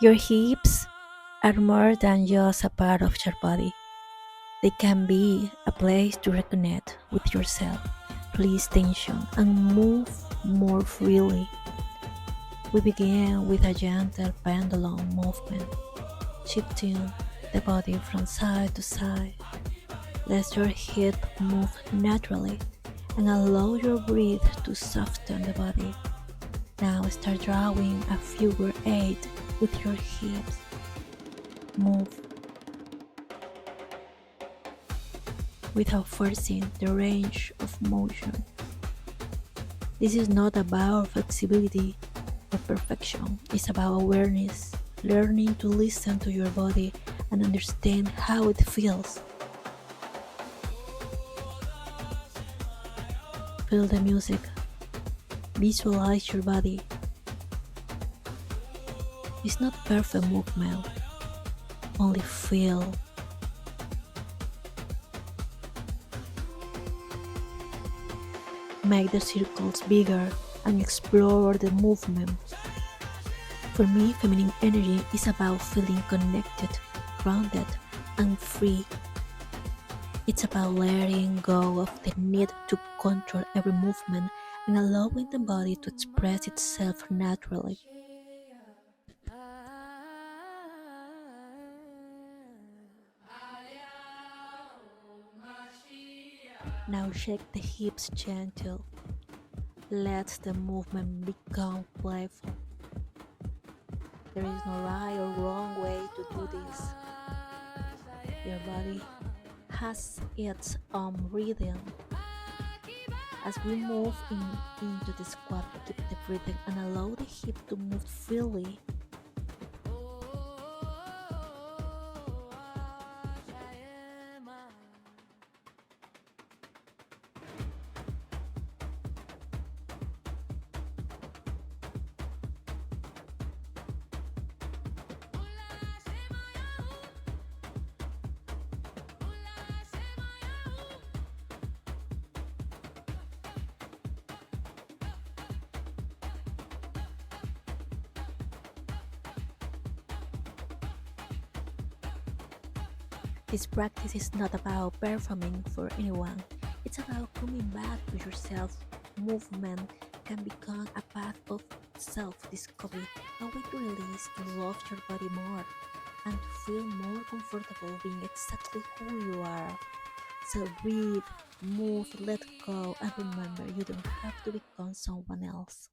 Your hips are more than just a part of your body. They can be a place to reconnect with yourself, release tension, and move more freely. We begin with a gentle pendulum movement, shifting the body from side to side. Let your hip move naturally and allow your breath to soften the body. Now start drawing a figure eight with your hips. Move without forcing the range of motion. This is not about flexibility or perfection, it's about awareness, learning to listen to your body and understand how it feels. Feel the music, visualize your body. It's not perfect movement, only feel. Make the circles bigger and explore the movement. For me, feminine energy is about feeling connected, grounded, and free. It's about letting go of the need to control every movement and allowing the body to express itself naturally. Now shake the hips gentle. Let the movement become playful. There is no right or wrong way to do this. Your body has its own rhythm. As we move into the squat, keep the breathing and allow the hip to move freely. This practice is not about performing for anyone. It's about coming back to yourself. Movement can become a path of self-discovery, a way to release, to love your body more, and to feel more comfortable being exactly who you are. So breathe, move, let go, and remember you don't have to become someone else.